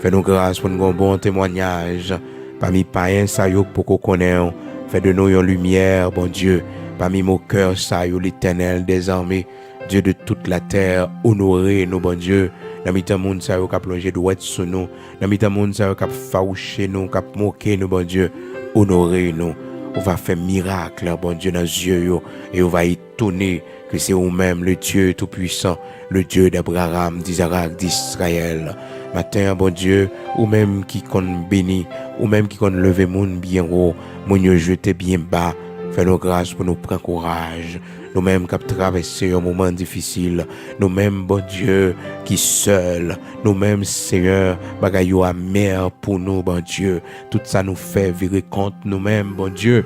[SPEAKER 1] Fais-nous grâce pour nous un bon témoignage. Parmi païens, ça y est, pour qu'on connaisse. Fais de nous une lumière, bon Dieu. Parmi mon cœur, ça y est, l'Éternel des armées. Dieu de toute la terre, honorez nous, bon Dieu. Dans le monde, ça y est, qui a plongé de sur nous. Dans le monde, ça y est, qui a fauché nous, qui a moqué nous, bon Dieu. Honorez nous. On va faire miracle, bon Dieu, dans les yeux, et on va étonner que c'est vous-même, le Dieu tout-puissant, le Dieu d'Abraham, d'Isaac, d'Israël. Matin, bon Dieu, ou même qui qu'on béni, ou même qui qu'on levé moun bien haut, moun yo jeté bien bas. Fais-nous grâce pour nous prendre courage. Nous-mêmes qui traversé un moment difficile. Nous-mêmes, bon Dieu, qui seul. Nous-mêmes, Seigneur, bagayou amer pour nous, bon Dieu. Tout ça nous fait virer compte nous-mêmes, bon Dieu.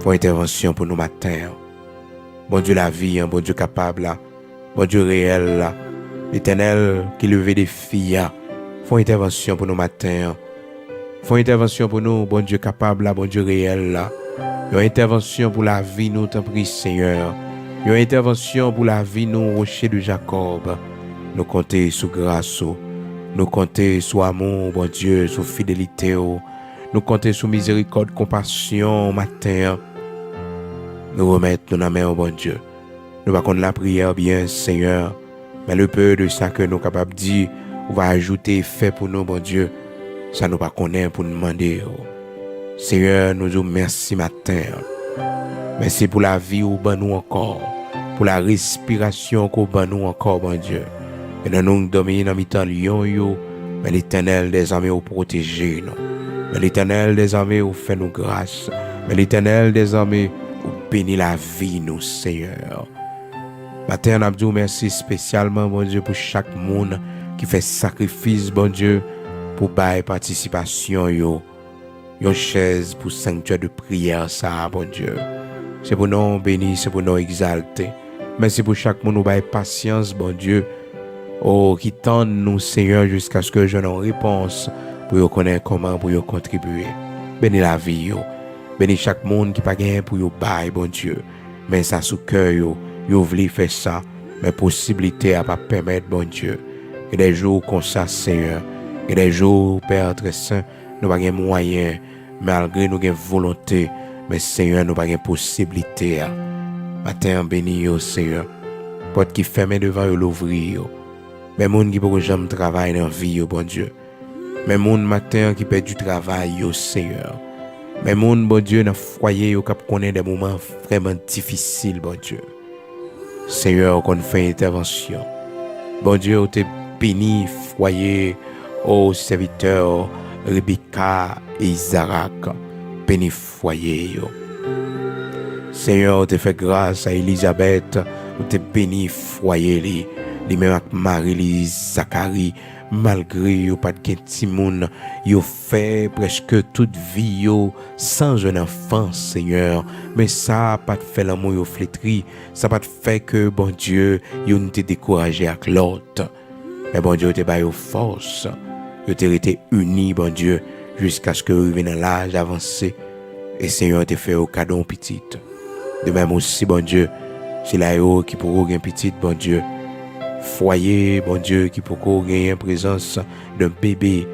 [SPEAKER 1] Pour intervention pour nous matin. Bon Dieu, la vie, bon Dieu capable, bon Dieu réel, l'Éternel qui levait des filles. Font intervention pour nous matin. Font intervention pour nous, bon Dieu capable, bon Dieu réel. Une intervention pour la vie, nous t'en prie, Seigneur. Une intervention pour la vie, nous, rocher de Jacob. Nous comptons sur grâce, nous comptons sur amour, bon Dieu, sur fidélité. Nous comptons sous miséricorde, compassion, matin. Nous remettons nos mains au bon Dieu. Nous va contre la prière bien, Seigneur. Mais le peu de ça que nous sommes capables de dire, on va ajouter fait pour nous, bon Dieu. Ça nous pas connaît pour nous demander. Seigneur, nous vous merci matin. Merci pour la vie au ban nous encore. Pour la respiration qu'au ban nous encore, bon Dieu. Et nous dormir dans mi-temps lion yo. Mais l'Éternel des armées au protéger nous. Mais l'Éternel des armées au fait nous grâce. Mais l'Éternel des armées au bénir la vie nous, Seigneur. Matin, on dit merci spécialement, bon Dieu, pour chaque monde qui fait sacrifice, bon Dieu, pour bailler participation, yo. Yon chaise pour sanctuaire de prière, ça, bon Dieu. C'est pour nous bénir, c'est pour nous exalter. Merci pour chaque monde, nous bailler patience, bon Dieu. Oh, qui tend nous, Seigneur, jusqu'à ce que je n'ai réponse pour yo connaître comment, pour yo contribuer. Bénis la vie, yo. Bénis chaque monde qui pas gagné pour yo bailler, bon Dieu. Mais ça sous cœur, yo. Yo voulu faire ça, mais possibilité à pas permettre, bon Dieu. Et des jours comme ça, Seigneur. Et des jours, Père très saint, nous pas de moyens, malgré nous avons volonté, mais Seigneur, nous pas de possibilité. Matin, béni, yo, Seigneur. Porte qui ferme devant yo l'ouvrir. Mais monde qui peut jamais travailler dans la vie, yo, bon Dieu. Mais monde matin qui perd du travail, yo, Seigneur. Mais monde, bon Dieu, dans le foyer, yo, qui connaît des moments vraiment difficiles, bon Dieu. Seigneur, qu'on fait intervention. Bon Dieu, t'es béni, foyer, ô serviteur, Rebecca et Isaac, béni foyer, yo. Seigneur, t'es fait grâce à Elisabeth, t'es béni foyer, li même avec Marie, Zacharie, malgré yo pas de petit monde, yo fait presque toute vie yo sans un enfant, Seigneur, mais ça pas de fait l'amour yo flétri, ça pas de fait que bon Dieu yo ne te découragé avec l'autre, mais bon Dieu te ba yo force, yo te été unis, bon Dieu, jusqu'à ce que vous venez dans l'âge avancé, et Seigneur te fait au cadeau petite, de même aussi bon Dieu, c'est là yo qui pour un petit, bon Dieu, foyer, bon Dieu, qui peut gagner en présence d'un bébé.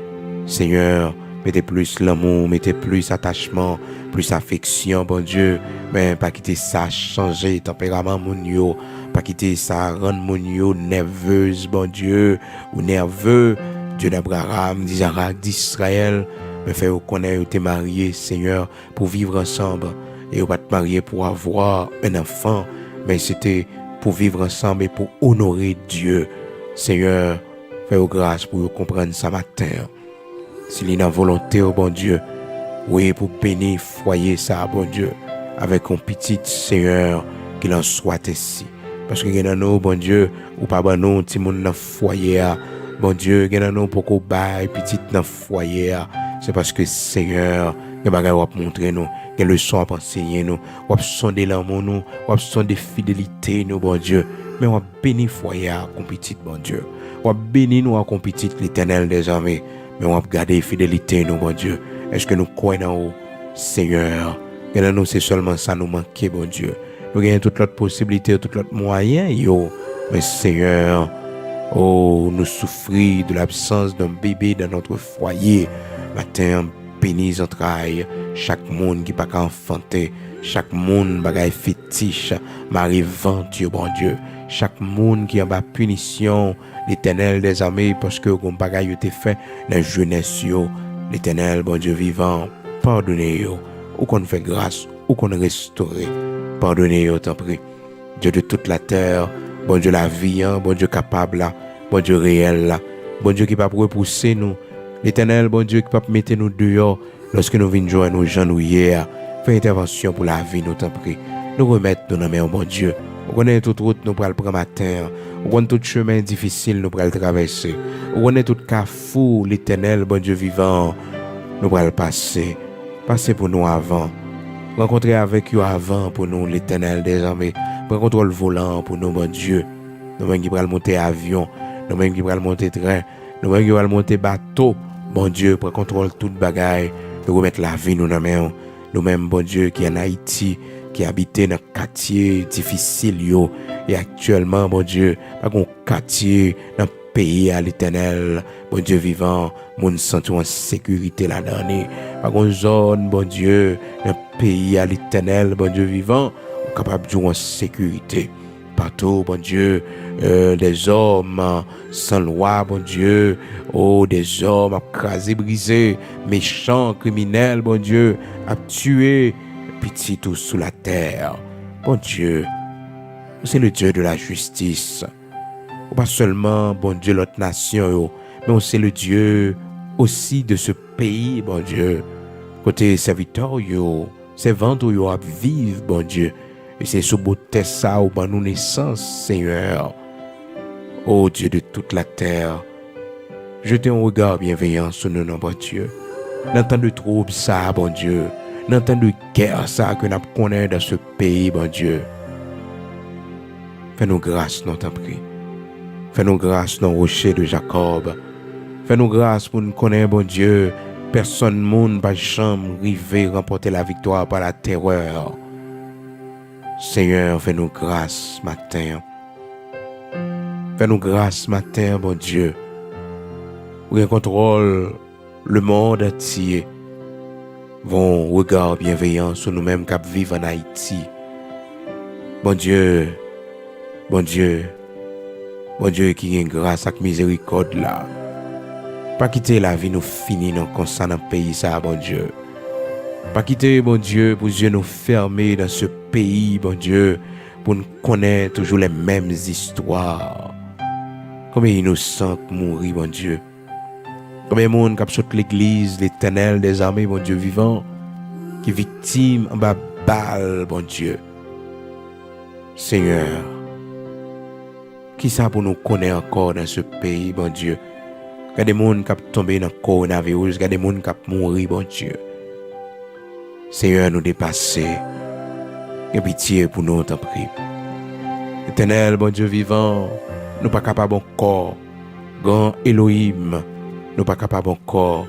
[SPEAKER 1] Seigneur, mettez plus l'amour, mettez plus attachement, plus affection, bon Dieu. Mais pas quitter ça, changer tempérament, mon yo. Pas quitter ça, rendre mon yo nerveuse, bon Dieu, ou nerveux. Dieu d'Abraham, d'Isaac, d'Israël. Mais fait connaître que tu es marié, Seigneur, pour vivre ensemble. Et on va te marier pour avoir un enfant. Mais c'était pour vivre ensemble et pour honorer Dieu. Seigneur, fais-nous grâce pour comprendre ça matin. S'il y a une volonté, oh bon Dieu, oui, pour bénir foyer ça, bon Dieu, avec un petit Seigneur, qu'il en soit ainsi. Parce que nous avons, bon Dieu, ou pas bon nous, petit monde dans le foyer, bon Dieu, nous avons pour qu'on baille petit dans le foyer, c'est parce que Seigneur, nous avons montré nous, quelle leçon à enseigner nous, ou sonder l'amour nous, ou sonder fidélité nous, bon Dieu. Mais on bénit foyer comme petit, bon Dieu. On bénit nous comme petit l'Éternel des armées. Mais on garder fidélité nous, bon Dieu. Est-ce que nous croyons, Seigneur, que nous c'est seulement ça nous manquer, bon Dieu. Nous gagnons toute l'autre possibilité, tout l'autre moyen, yo. Mais Seigneur, oh, nous souffrir de l'absence d'un bébé dans notre foyer. Matin, bénis entrailles, chaque monde qui pas enfanté, chaque monde bagaille fétiche, Dieu bon Dieu, chaque monde qui en bas punition, l'Éternel des armées parce que on bagaille été fait dans jeunesse yo, l'Éternel bon Dieu vivant, pardonnez yo, ou qu'on fait grâce, ou qu'on restaure, pardonnez yo t'en prie, Dieu de toute la terre, bon Dieu la vie, hein, bon Dieu capable là, bon Dieu réel là, bon Dieu qui pas repousser nous. L'Éternel, bon Dieu, qui peut mettre nous dehors lorsque nous venons joindre nos gens hier. Fais intervention pour la vie, nous t'en prie. Nous remettons dans nos mains, bon Dieu. On connaît toute route, nous prenons le prendre matin. On connaît tout chemin difficile, nous prenons le traverser. On connaît tout carrefour, l'Éternel, bon Dieu vivant, nous prenons le passer. Passez pour nous avant. Rencontrer avec vous avant pour nous, l'Éternel des armées. Rencontrer le volant pour nous, bon Dieu. Nous-mêmes qui prenons monter avion. Nous-mêmes qui prenons monter train. Nous-mêmes qui prenons monter bateau. Bon Dieu, prends contrôle toute bagaille, nous remettre la vie nous dans main. Nous-mêmes, bon Dieu, qui est en Haïti, qui habite dans un quartier difficile, yo, et actuellement, bon Dieu, dans un quartier, dans pays à l'Éternel, bon Dieu vivant, moun senti en sécurité la dernière. Par contre, zone, bon Dieu, un pays à l'Éternel, bon Dieu vivant, capable de jouer en sécurité. Partout, bon Dieu, des hommes sans loi, bon Dieu, oh, des hommes crasés, brisés, méchants, criminels, bon Dieu, à tuer, pitié tout sous la terre. Bon Dieu, c'est le Dieu de la justice. Pas seulement, bon Dieu, l'autre nation, mais c'est le Dieu aussi de ce pays, bon Dieu. Côté serviteur, servant, à vivre, bon Dieu. Et c'est sous beauté ça, ou ben nous naissance, Seigneur. Ô Dieu de toute la terre, jetez un regard bienveillant sur nous, bon Dieu. Dans temps de trouble, ça, bon Dieu. Dans temps de guerre, ça, que nous connaissons dans ce pays, bon Dieu. Fais-nous grâce, nous t'en prie. Fais-nous grâce dans le rocher de Jacob. Fais-nous grâce pour nous connaître, bon Dieu. Personne, monde, pas jamais river remporter la victoire par la terreur. Seigneur, fais-nous grâce matin. Fais-nous grâce matin, bon Dieu. Pour contrôle le monde entier. Vont regard bienveillant sur nous-mêmes qui vivons en Haïti. Bon Dieu, bon Dieu, bon Dieu qui a grâce et miséricorde là. Pas quitter la vie nous finir comme ça dans le pays ça, bon Dieu. Pas quitter, bon Dieu, pour Dieu nous fermer dans ce pays, bon Dieu, pour nous connaître toujours les mêmes histoires. Combien innocents mourir, bon Dieu. Combien de monde qui saute l'église, l'Éternel des armées, bon Dieu vivant, qui est victime en bas balle, bon Dieu. Seigneur, qui ça pour nous connaître encore dans ce pays, bon Dieu. Il y a des gens qui sont tombés dans le coronavirus, il y a des gens qui sont morts, bon Dieu. Seigneur, nous dépasser. Et pitié pour nous, t'en prie. Éternel, bon Dieu vivant, nous pas capables encore. Grand Elohim, nous pas capables encore.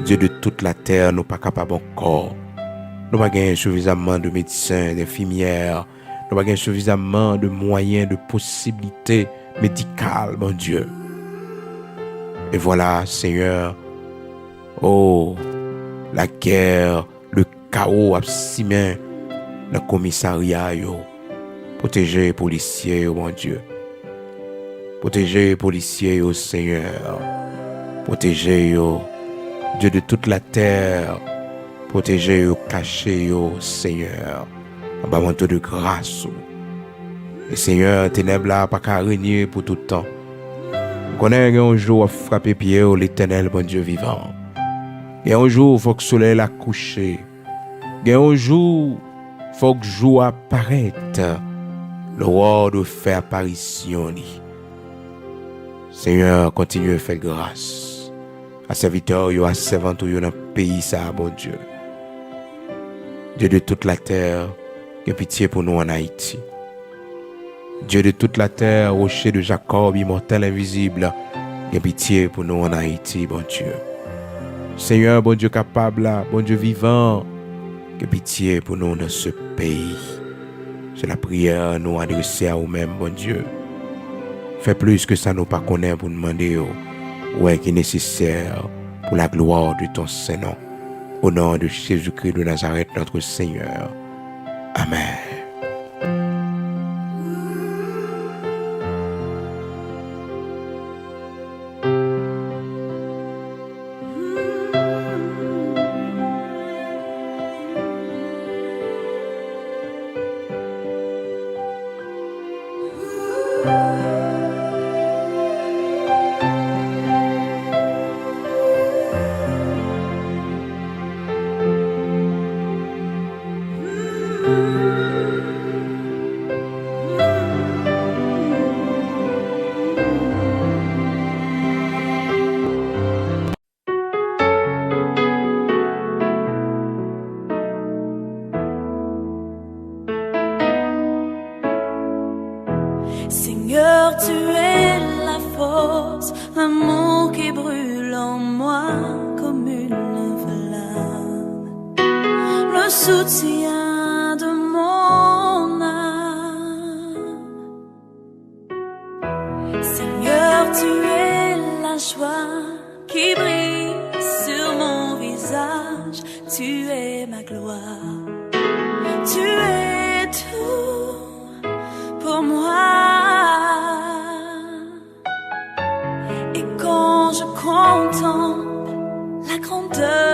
[SPEAKER 1] Dieu de toute la terre, nous pas capables encore. Nous pas gagné suffisamment de médecins, d'infirmières. Nous pas gagné suffisamment de moyens, de possibilités médicales, mon Dieu. Et voilà, Seigneur, oh, la guerre, le chaos absimé dans le commissariat, protéger les policiers, mon Dieu. Protéger les policiers, Seigneur. Protéger, Dieu de toute la terre. Protéger, cacher, Seigneur. En bas de grâce. Et Seigneur, ténèbres là, pas qu'à régner pour tout le temps. Connaît un jour à frapper pied au l'Éternel, bon Dieu vivant. Et un jour, il faut que le soleil a couché. Et un jour, il faut que le jour apparaisse. Le roi doit faire apparition. Seigneur, continue à faire grâce. À serviteur, à servante, dans le pays, ça, bon Dieu. Dieu de toute la terre, que pitié pour nous en Haïti. Dieu de toute la terre, rocher de Jacob, immortel, invisible, que pitié pour nous en Haïti, bon Dieu. Seigneur, bon Dieu capable, bon Dieu vivant, que pitié pour nous dans ce pays. C'est la prière nous adresser à nous-mêmes, bon Dieu. Fais plus que ça nous pas connaître pour demander ouais qui est nécessaire pour la gloire de ton Saint-Nom. Au nom de Jésus-Christ de Nazareth, notre Seigneur. Amen.
[SPEAKER 2] Seigneur, tu es la force, l'amour qui brûle en moi comme une flamme, le soutien de mon âme. Seigneur, tu es vouloir. Tu es tout pour moi. Et quand je contemple la grandeur